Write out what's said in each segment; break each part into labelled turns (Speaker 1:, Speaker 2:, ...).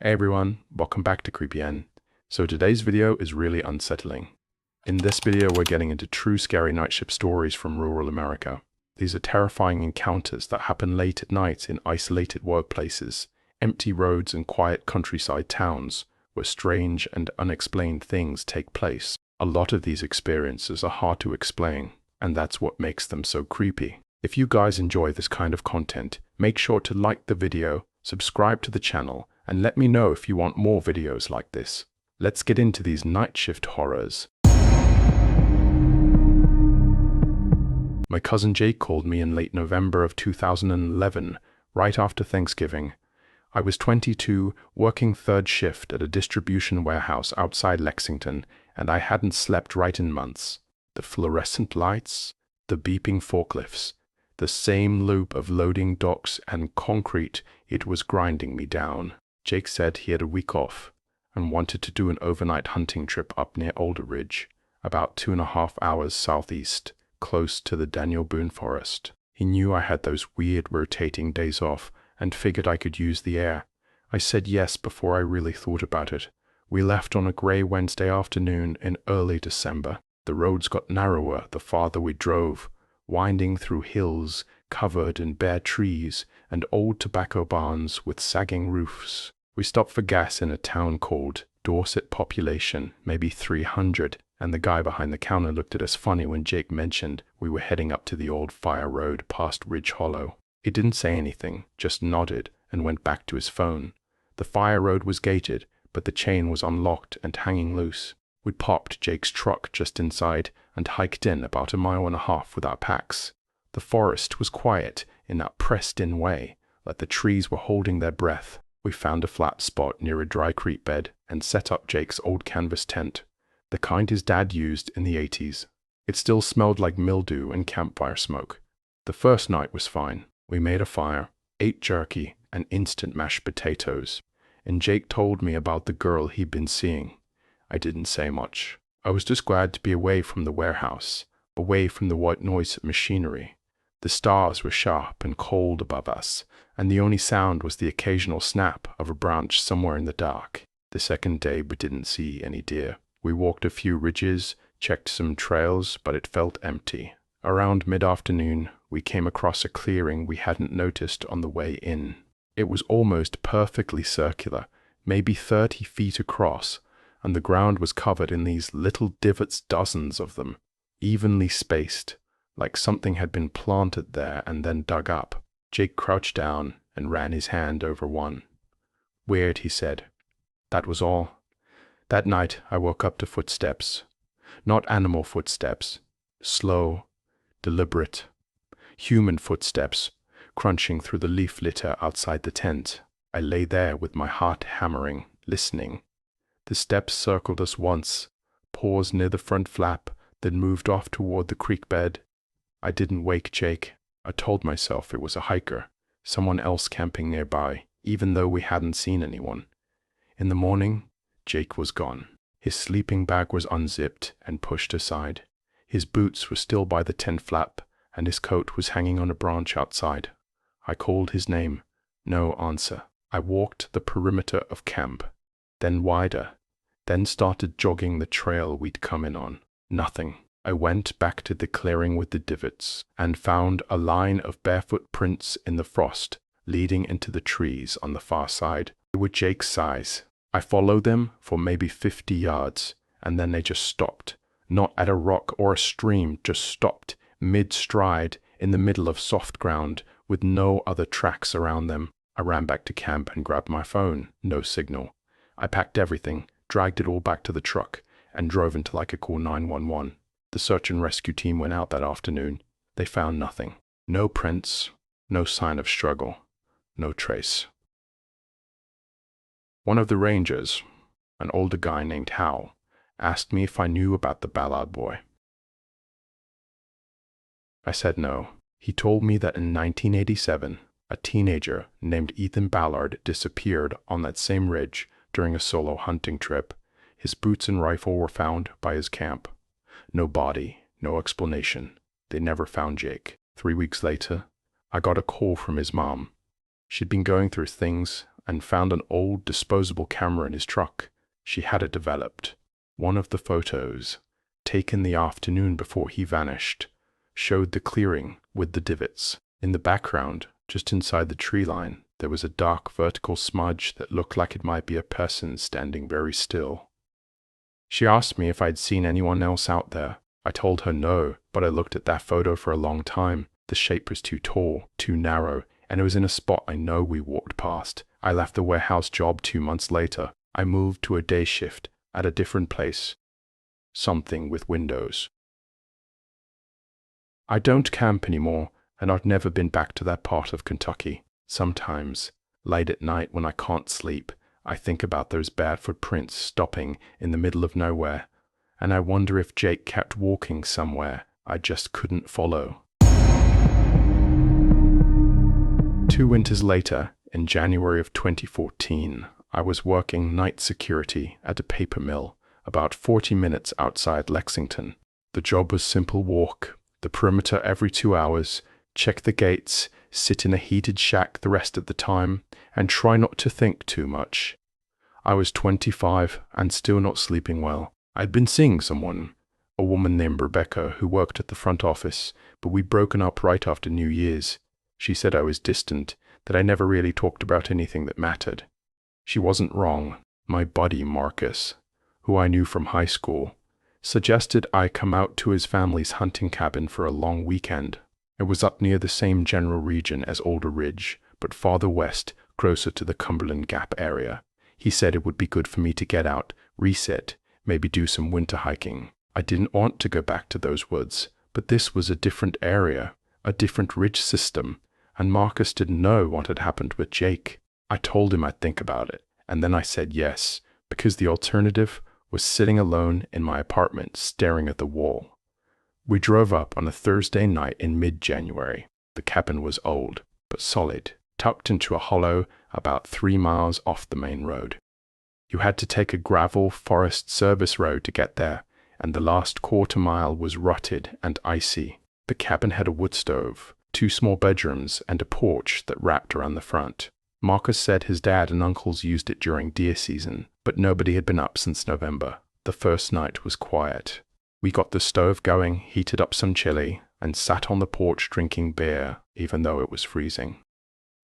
Speaker 1: Hey everyone, welcome back to Creepy. So today's video is really unsettling. In this video we're getting into true scary night shift stories from rural America. These are terrifying encounters that happen late at night in isolated workplaces, empty roads and quiet countryside towns where strange and unexplained things take place. A lot of these experiences are hard to explain, and that's what makes them so creepy. If you guys enjoy this kind of content, make sure to like the video, subscribe to the channel, and let me know if you want more videos like this. Let's get into these night shift horrors. My cousin Jake called me in late November of 2011, right after Thanksgiving. I was 22, working third shift at a distribution warehouse outside Lexington, and I hadn't slept right in months. The fluorescent lights, the beeping forklifts, the same loop of loading docks and concrete, it was grinding me down. Jake said he had a week off and wanted to do an overnight hunting trip up near Alder Ridge, about 2.5 hours southeast, close to the Daniel Boone Forest. He knew I had those weird rotating days off and figured I could use the air. I said yes before I really thought about it. We left on a gray Wednesday afternoon in early December. The roads got narrower the farther we drove, winding through hills covered in bare trees and old tobacco barns with sagging roofs. We stopped for gas in a town called Dorset, population maybe 300, and the guy behind the counter looked at us funny when Jake mentioned we were heading up to the old fire road past Ridge Hollow. He didn't say anything, just nodded and went back to his phone. The fire road was gated, but the chain was unlocked and hanging loose. We parked Jake's truck just inside and hiked in about 1.5 miles with our packs. The forest was quiet in that pressed-in way, like the trees were holding their breath. We found a flat spot near a dry creek bed and set up Jake's old canvas tent, the kind his dad used in the 80s. It still smelled like mildew and campfire smoke. The first night was fine. We made a fire, ate jerky and instant mashed potatoes, and Jake told me about the girl he'd been seeing. I didn't say much. I was just glad to be away from the warehouse, away from the white noise of machinery. The stars were sharp and cold above us, and the only sound was the occasional snap of a branch somewhere in the dark. The second day we didn't see any deer. We walked a few ridges, checked some trails, but it felt empty. Around mid-afternoon, we came across a clearing we hadn't noticed on the way in. It was almost perfectly circular, maybe 30 feet across, and the ground was covered in these little divots, dozens of them, evenly spaced, like something had been planted there and then dug up. Jake crouched down and ran his hand over one. Weird, he said. That was all. That night I woke up to footsteps. Not animal footsteps. Slow, deliberate. Human footsteps, crunching through the leaf litter outside the tent. I lay there with my heart hammering, listening. The steps circled us once, paused near the front flap, then moved off toward the creek bed. I didn't wake Jake. I told myself it was a hiker, someone else camping nearby, even though we hadn't seen anyone. In the morning, Jake was gone. His sleeping bag was unzipped and pushed aside. His boots were still by the tent flap, and his coat was hanging on a branch outside. I called his name. No answer. I walked the perimeter of camp, then wider, then started jogging the trail we'd come in on. Nothing. I went back to the clearing with the divots and found a line of barefoot prints in the frost leading into the trees on the far side. They were Jake's size. I followed them for maybe 50 yards, and then they just stopped. Not at a rock or a stream, just stopped, mid-stride, in the middle of soft ground, with no other tracks around them. I ran back to camp and grabbed my phone. No signal. I packed everything, dragged it all back to the truck, and drove until I could call 911. The search and rescue team went out that afternoon. They found nothing. No prints, no sign of struggle, no trace. One of the rangers, an older guy named Hal, asked me if I knew about the Ballard boy. I said no. He told me that in 1987, a teenager named Ethan Ballard disappeared on that same ridge during a solo hunting trip. His boots and rifle were found by his camp. No body, no explanation. They never found Jake. 3 weeks later, I got a call from his mom. She'd been going through things and found an old disposable camera in his truck. She had it developed. One of the photos, taken the afternoon before he vanished, showed the clearing with the divots. In the background, just inside the tree line, there was a dark vertical smudge that looked like it might be a person standing very still. She asked me if I'd seen anyone else out there. I told her no, but I looked at that photo for a long time. The shape was too tall, too narrow, and it was in a spot I know we walked past. I left the warehouse job 2 months later. I moved to a day shift at a different place. Something with windows. I don't camp anymore, and I've never been back to that part of Kentucky. Sometimes, late at night when I can't sleep, I think about those bare footprints stopping in the middle of nowhere, and I wonder if Jake kept walking somewhere I just couldn't follow. 2 winters later, in January of 2014, I was working night security at a paper mill about 40 minutes outside Lexington. The job was simple: walk the perimeter every 2 hours, check the gates, sit in a heated shack the rest of the time, and try not to think too much. I was 25 and still not sleeping well. I'd been seeing someone, a woman named Rebecca, who worked at the front office, but we'd broken up right after New Year's. She said I was distant, that I never really talked about anything that mattered. She wasn't wrong. My buddy Marcus, who I knew from high school, suggested I come out to his family's hunting cabin for a long weekend. It was up near the same general region as Alder Ridge, but farther west, closer to the Cumberland Gap area. He said it would be good for me to get out, reset, maybe do some winter hiking. I didn't want to go back to those woods, but this was a different area, a different ridge system, and Marcus didn't know what had happened with Jake. I told him I'd think about it, and then I said yes, because the alternative was sitting alone in my apartment staring at the wall. We drove up on a Thursday night in mid-January. The cabin was old, but solid, tucked into a hollow about 3 miles off the main road. You had to take a gravel Forest Service road to get there, and the last quarter mile was rutted and icy. The cabin had a wood stove, 2 small bedrooms, and a porch that wrapped around the front. Marcus said his dad and uncles used it during deer season, but nobody had been up since November. The first night was quiet. We got the stove going, heated up some chili, and sat on the porch drinking beer, even though it was freezing.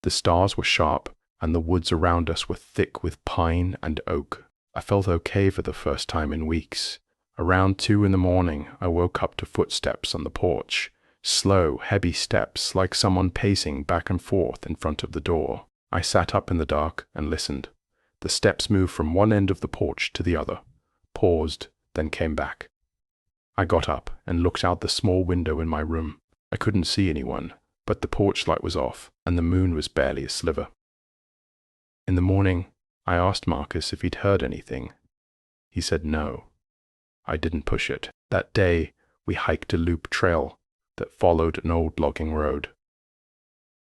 Speaker 1: The stars were sharp, and the woods around us were thick with pine and oak. I felt okay for the first time in weeks. Around 2 in the morning, I woke up to footsteps on the porch. Slow, heavy steps, like someone pacing back and forth in front of the door. I sat up in the dark and listened. The steps moved from one end of the porch to the other, paused, then came back. I got up and looked out the small window in my room. I couldn't see anyone, but the porch light was off, and the moon was barely a sliver. In the morning, I asked Marcus if he'd heard anything. He said no. I didn't push it. That day, we hiked a loop trail that followed an old logging road.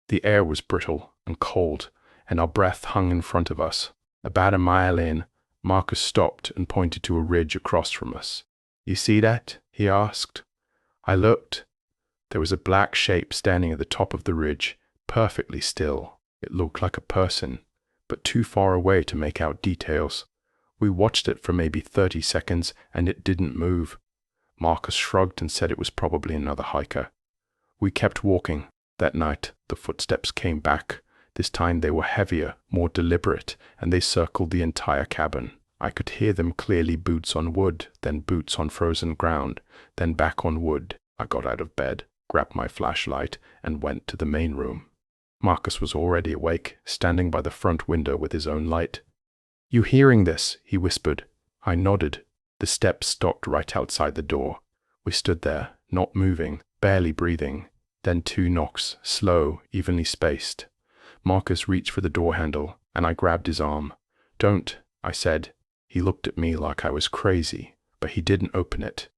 Speaker 1: The air was brittle and cold, and our breath hung in front of us. About a mile in, Marcus stopped and pointed to a ridge across from us. "You see that?" he asked. I looked. There was a black shape standing at the top of the ridge, perfectly still. It looked like a person, but too far away to make out details. We watched it for maybe 30 seconds, and it didn't move. Marcus shrugged and said it was probably another hiker. We kept walking. That night, the footsteps came back. This time they were heavier, more deliberate, and they circled the entire cabin. I could hear them clearly: boots on wood, then boots on frozen ground, then back on wood. I got out of bed, grabbed my flashlight, and went to the main room. Marcus was already awake, standing by the front window with his own light. "You hearing this?" he whispered. I nodded. The steps stopped right outside the door. We stood there, not moving, barely breathing. Then 2 knocks, slow, evenly spaced. Marcus reached for the door handle, and I grabbed his arm. "Don't," I said. He looked at me like I was crazy, but he didn't open it.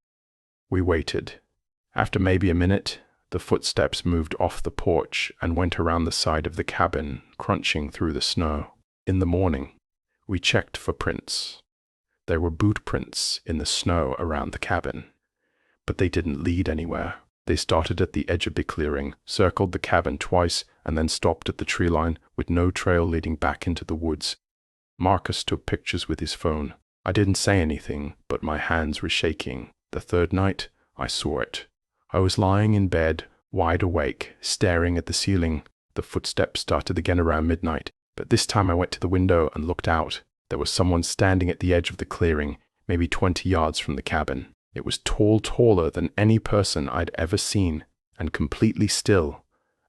Speaker 1: We waited. After maybe a minute, the footsteps moved off the porch and went around the side of the cabin, crunching through the snow. In the morning, we checked for prints. There were boot prints in the snow around the cabin, but they didn't lead anywhere. They started at the edge of the clearing, circled the cabin twice, and then stopped at the tree line with no trail leading back into the woods. Marcus took pictures with his phone. I didn't say anything, but my hands were shaking. The third night, I saw it. I was lying in bed, wide awake, staring at the ceiling. The footsteps started again around midnight, but this time I went to the window and looked out. There was someone standing at the edge of the clearing, maybe 20 yards from the cabin. It was taller than any person I'd ever seen, and completely still.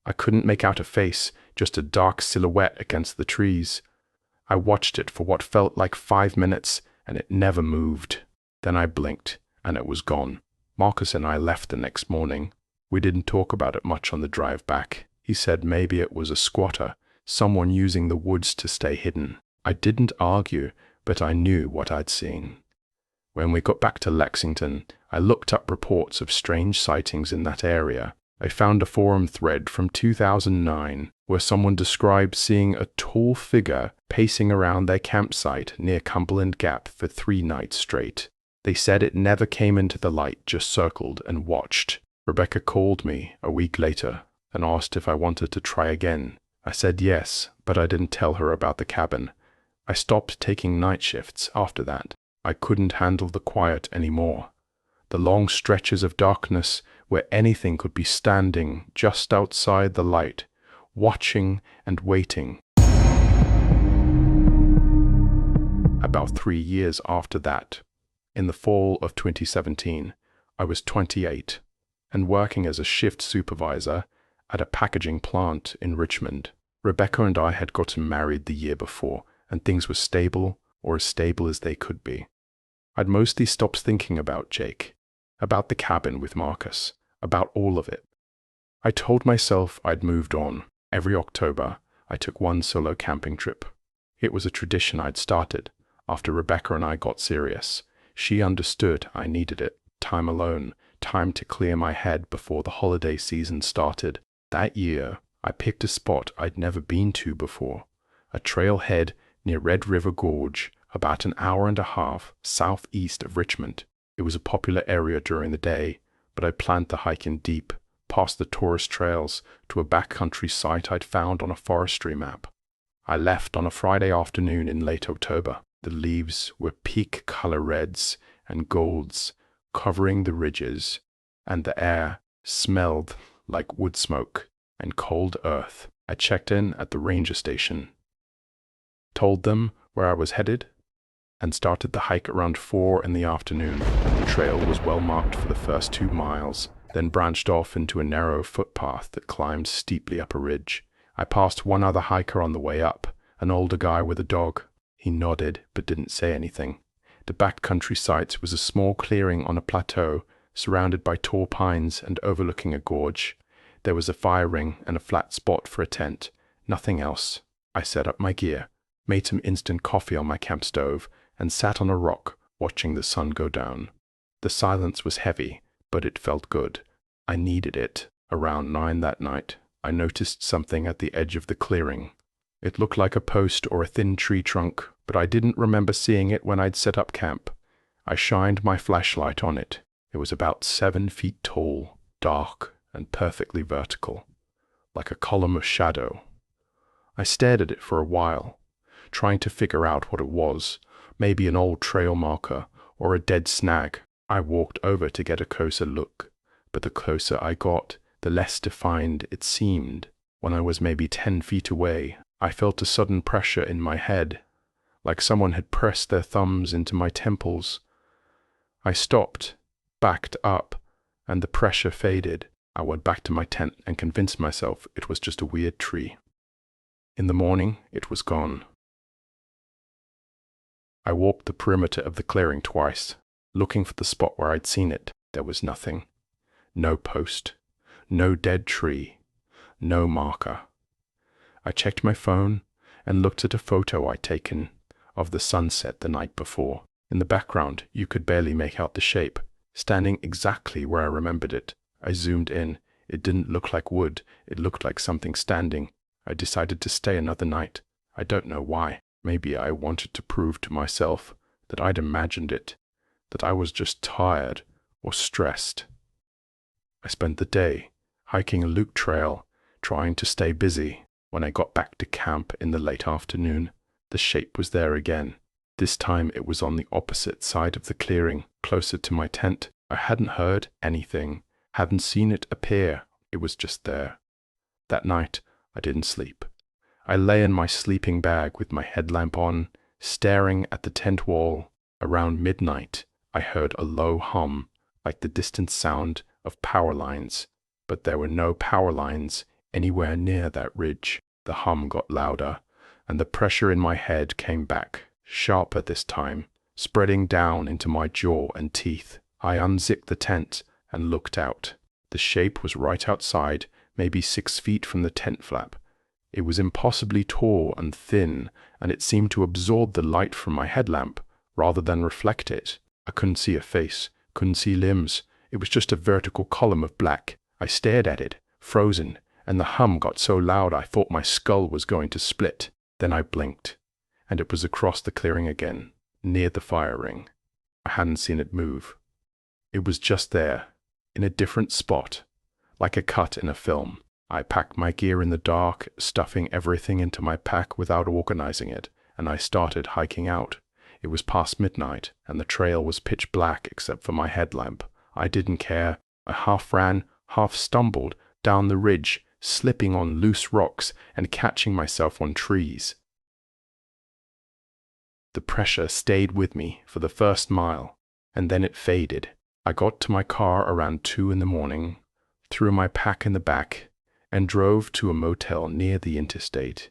Speaker 1: I couldn't make out a face, just a dark silhouette against the trees. I watched it for what felt like 5 minutes, and it never moved. Then I blinked, and it was gone. Marcus and I left the next morning. We didn't talk about it much on the drive back. He said maybe it was a squatter, someone using the woods to stay hidden. I didn't argue, but I knew what I'd seen. When we got back to Lexington, I looked up reports of strange sightings in that area. I found a forum thread from 2009 where someone described seeing a tall figure pacing around their campsite near Cumberland Gap for 3 nights straight. They said it never came into the light, just circled and watched. Rebecca called me a week later and asked if I wanted to try again. I said yes, but I didn't tell her about the cabin. I stopped taking night shifts after that. I couldn't handle the quiet anymore. The long stretches of darkness where anything could be standing just outside the light, watching and waiting. About 3 years after that, in the fall of 2017, I was 28 and working as a shift supervisor at a packaging plant in Richmond. Rebecca and I had gotten married the year before, and things were stable, or as stable as they could be. I'd mostly stopped thinking about Jake, about the cabin with Marcus, about all of it. I told myself I'd moved on. Every October, I took one solo camping trip. It was a tradition I'd started after Rebecca and I got serious. She understood I needed it. Time alone, time to clear my head before the holiday season started. That year, I picked a spot I'd never been to before, a trailhead near Red River Gorge, about an hour and a half southeast of Richmond. It was a popular area during the day, but I planned the hike in deep, past the tourist trails, to a backcountry site I'd found on a forestry map. I left on a Friday afternoon in late October. The leaves were peak color reds and golds, covering the ridges, and the air smelled like wood smoke and cold earth. I checked in at the ranger station, told them where I was headed, and started the hike around 4 in the afternoon. The trail was well marked for the first 2 miles, then branched off into a narrow footpath that climbed steeply up a ridge. I passed one other hiker on the way up, an older guy with a dog. He nodded but didn't say anything. The backcountry site was a small clearing on a plateau, surrounded by tall pines and overlooking a gorge. There was a fire ring and a flat spot for a tent. Nothing else. I set up my gear, made some instant coffee on my camp stove, and sat on a rock, watching the sun go down. The silence was heavy, but it felt good. I needed it. Around 9 that night, I noticed something at the edge of the clearing. It looked like a post or a thin tree trunk, but I didn't remember seeing it when I'd set up camp. I shined my flashlight on it. It was about 7 feet tall, dark, and perfectly vertical, like a column of shadow. I stared at it for a while, trying to figure out what it was. Maybe an old trail marker or a dead snag. I walked over to get a closer look, but the closer I got, the less defined it seemed. When I was maybe 10 feet away, I felt a sudden pressure in my head, like someone had pressed their thumbs into my temples. I stopped, backed up, and the pressure faded. I went back to my tent and convinced myself it was just a weird tree. In the morning, it was gone. I walked the perimeter of the clearing twice, looking for the spot where I'd seen it. There was nothing. No post, no dead tree, no marker. I checked my phone and looked at a photo I'd taken of the sunset the night before. In the background, you could barely make out the shape, standing exactly where I remembered it. I zoomed in. It didn't look like wood. It looked like something standing. I decided to stay another night. I don't know why. Maybe I wanted to prove to myself that I'd imagined it, that I was just tired or stressed. I spent the day hiking a loop trail, trying to stay busy. When I got back to camp in the late afternoon, the shape was there again. This time it was on the opposite side of the clearing, closer to my tent. I hadn't heard anything, hadn't seen it appear. It was just there. That night, I didn't sleep. I lay in my sleeping bag with my headlamp on, staring at the tent wall. Around midnight, I heard a low hum, like the distant sound of power lines, but there were no power lines anywhere near that ridge. The hum got louder, and the pressure in my head came back, sharper this time, spreading down into my jaw and teeth. I unzipped the tent and looked out. The shape was right outside, maybe 6 feet from the tent flap. It was impossibly tall and thin, and it seemed to absorb the light from my headlamp rather than reflect it. I couldn't see a face, couldn't see limbs. It was just a vertical column of black. I stared at it, frozen, and the hum got so loud I thought my skull was going to split. Then I blinked, and it was across the clearing again, near the fire ring. I hadn't seen it move. It was just there, in a different spot, like a cut in a film. I packed my gear in the dark, stuffing everything into my pack without organizing it, and I started hiking out. It was past midnight, and the trail was pitch black except for my headlamp. I didn't care. I half ran, half stumbled down the ridge, slipping on loose rocks and catching myself on trees. The pressure stayed with me for the first mile, and then it faded. I got to my car around 2 a.m, threw my pack in the back, and drove to a motel near the interstate.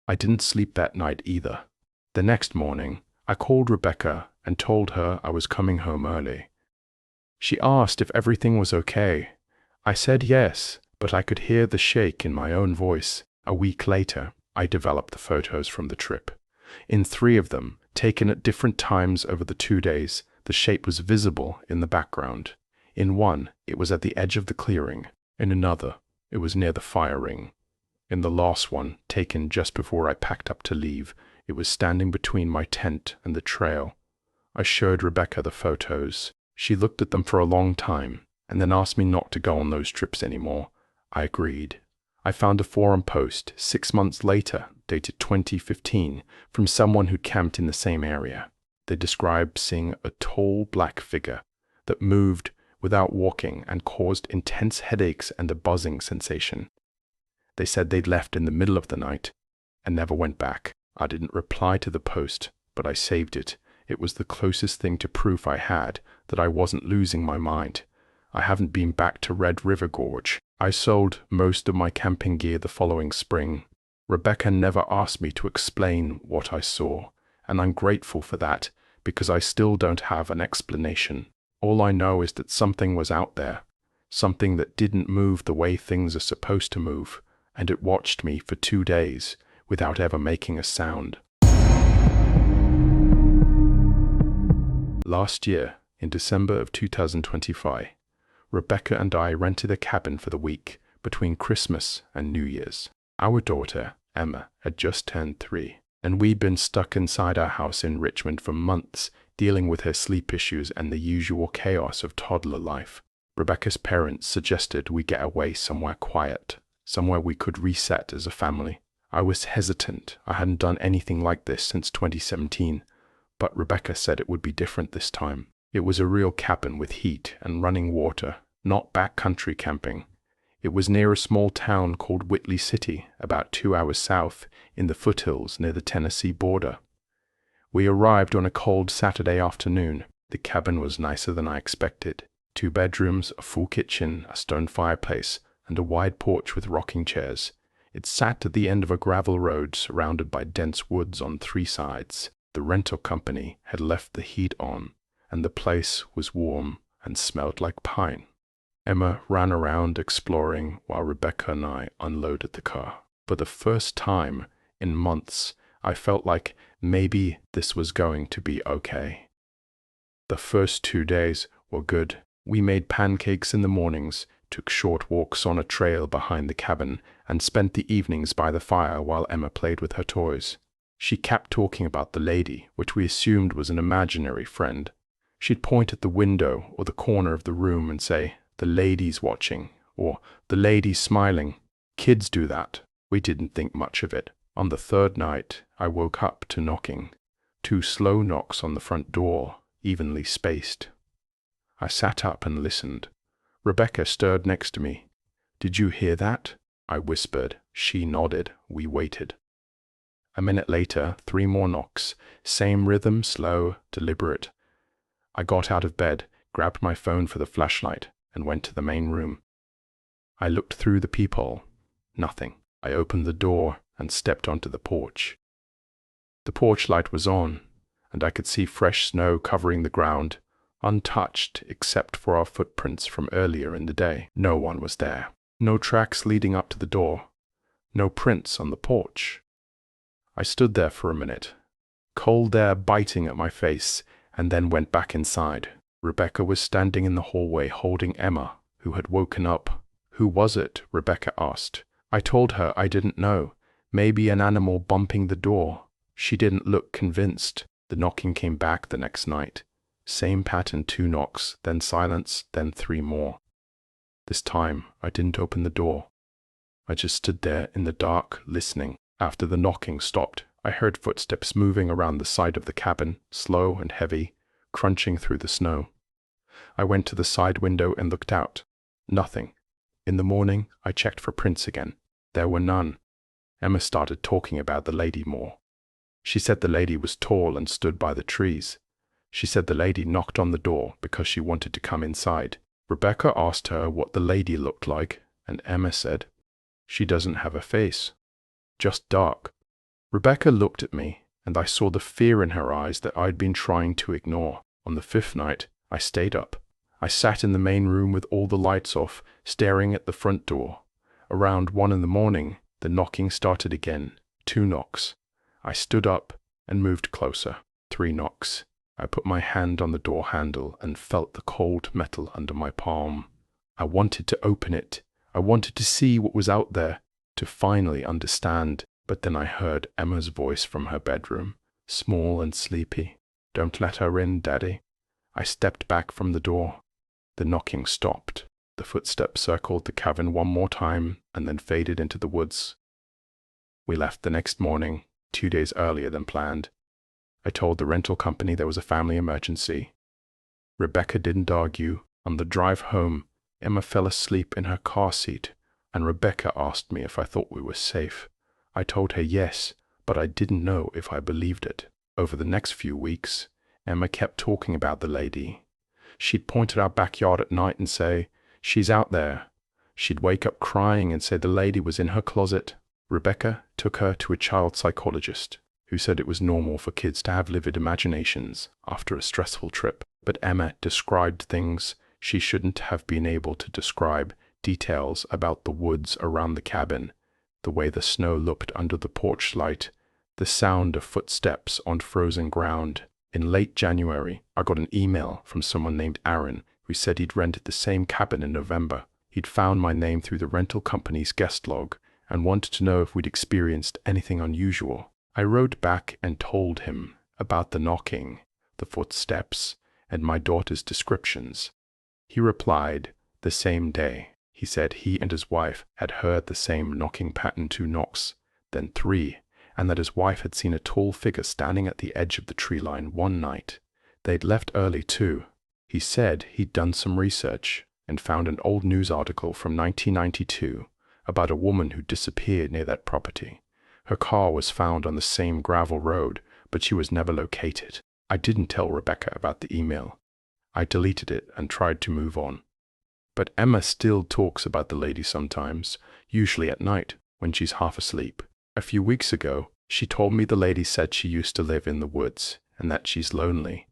Speaker 1: I didn't sleep that night either. The next morning, I called Rebecca and told her I was coming home early. She asked if everything was okay. I said yes, but I could hear the shake in my own voice. A week later, I developed the photos from the trip. In 3 of them, taken at different times over the 2 days, the shape was visible in the background. In one, it was at the edge of the clearing. In another, it was near the fire ring. In the last one, taken just before I packed up to leave, it was standing between my tent and the trail. I showed Rebecca the photos. She looked at them for a long time, and then asked me not to go on those trips anymore. I agreed. I found a forum post 6 months later, dated 2015, from someone who camped in the same area. They described seeing a tall black figure that moved without walking and caused intense headaches and a buzzing sensation. They said they'd left in the middle of the night and never went back. I didn't reply to the post, but I saved it. It was the closest thing to proof I had that I wasn't losing my mind. I haven't been back to Red River Gorge. I sold most of my camping gear the following spring. Rebecca never asked me to explain what I saw, and I'm grateful for that because I still don't have an explanation. All I know is that something was out there, something that didn't move the way things are supposed to move, and it watched me for 2 days without ever making a sound. Last year, in December of 2025, Rebecca and I rented a cabin for the week between Christmas and New Year's. Our daughter, Emma, had just turned 3, and we'd been stuck inside our house in Richmond for months, dealing with her sleep issues and the usual chaos of toddler life. Rebecca's parents suggested we get away somewhere quiet, somewhere we could reset as a family. I was hesitant. I hadn't done anything like this since 2017, but Rebecca said it would be different this time. It was a real cabin with heat and running water, not backcountry camping. It was near a small town called Whitley City, about 2 hours south, in the foothills near the Tennessee border. We arrived on a cold Saturday afternoon. The cabin was nicer than I expected. 2 bedrooms, a full kitchen, a stone fireplace, and a wide porch with rocking chairs. It sat at the end of a gravel road surrounded by dense woods on 3 sides. The rental company had left the heat on, and the place was warm and smelled like pine. Emma ran around exploring while Rebecca and I unloaded the car. For the first time in months, I felt like maybe this was going to be okay. The first 2 days were good. We made pancakes in the mornings, took short walks on a trail behind the cabin, and spent the evenings by the fire while Emma played with her toys. She kept talking about the lady, which we assumed was an imaginary friend. She'd point at the window or the corner of the room and say, "The lady's watching," or "The lady's smiling." Kids do that. We didn't think much of it. On the third night, I woke up to knocking. 2 slow knocks on the front door, evenly spaced. I sat up and listened. Rebecca stirred next to me. "Did you hear that?" I whispered. She nodded. We waited. A minute later, 3 more knocks. Same rhythm, slow, deliberate. I got out of bed, grabbed my phone for the flashlight, and went to the main room. I looked through the peephole. Nothing. I opened the door and stepped onto the porch. The porch light was on, and I could see fresh snow covering the ground, untouched except for our footprints from earlier in the day. No one was there. No tracks leading up to the door. No prints on the porch. I stood there for a minute, cold air biting at my face, and then went back inside. Rebecca was standing in the hallway holding Emma, who had woken up. "Who was it?" Rebecca asked. I told her I didn't know. Maybe an animal bumping the door. She didn't look convinced. The knocking came back the next night. Same pattern, 2 knocks, then silence, then 3 more. This time, I didn't open the door. I just stood there in the dark, listening. After the knocking stopped, I heard footsteps moving around the side of the cabin, slow and heavy, crunching through the snow. I went to the side window and looked out. Nothing. In the morning, I checked for prints again. There were none. Emma started talking about the lady more. She said the lady was tall and stood by the trees. She said the lady knocked on the door because she wanted to come inside. Rebecca asked her what the lady looked like, and Emma said, "She doesn't have a face. Just dark." Rebecca looked at me, and I saw the fear in her eyes that I'd been trying to ignore. On the 5th night, I stayed up. I sat in the main room with all the lights off, staring at the front door. Around 1 in the morning, the knocking started again. 2 knocks. I stood up and moved closer. 3 knocks. I put my hand on the door handle and felt the cold metal under my palm. I wanted to open it. I wanted to see what was out there, to finally understand. But then I heard Emma's voice from her bedroom, small and sleepy. "Don't let her in, Daddy." I stepped back from the door. The knocking stopped. The footsteps circled the cabin 1 more time and then faded into the woods. We left the next morning, 2 days earlier than planned. I told the rental company there was a family emergency. Rebecca didn't argue. On the drive home, Emma fell asleep in her car seat, and Rebecca asked me if I thought we were safe. I told her yes, but I didn't know if I believed it. Over the next few weeks, Emma kept talking about the lady. She'd point at our backyard at night and say, "She's out there." She'd wake up crying and say the lady was in her closet. Rebecca took her to a child psychologist, who said it was normal for kids to have vivid imaginations after a stressful trip. But Emma described things she shouldn't have been able to describe, details about the woods around the cabin, the way the snow looked under the porch light, the sound of footsteps on frozen ground. In late January, I got an email from someone named Aaron who said he'd rented the same cabin in November. He'd found my name through the rental company's guest log and wanted to know if we'd experienced anything unusual. I wrote back and told him about the knocking, the footsteps, and my daughter's descriptions. He replied the same day. He said he and his wife had heard the same knocking pattern, 2 knocks, then 3, and that his wife had seen a tall figure standing at the edge of the tree line one night. They'd left early too. He said he'd done some research and found an old news article from 1992 about a woman who disappeared near that property. Her car was found on the same gravel road, but she was never located. I didn't tell Rebecca about the email. I deleted it and tried to move on. But Emma still talks about the lady sometimes, usually at night when she's half asleep. A few weeks ago, she told me the lady said she used to live in the woods and that she's lonely.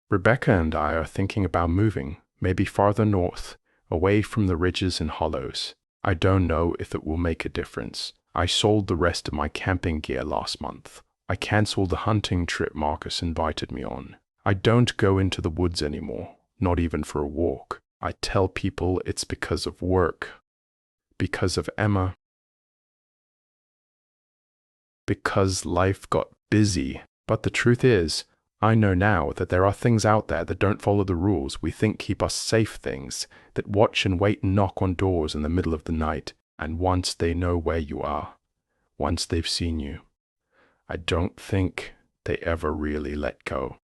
Speaker 1: Rebecca and I are thinking about moving, maybe farther north, away from the ridges and hollows. I don't know if it will make a difference. I sold the rest of my camping gear last month. I canceled the hunting trip Marcus invited me on. I don't go into the woods anymore, not even for a walk. I tell people it's because of work, because of Emma, because life got busy. But the truth is, I know now that there are things out there that don't follow the rules we think keep us safe, things that watch and wait and knock on doors in the middle of the night, And once they know where you are, once they've seen you, I don't think they ever really let go.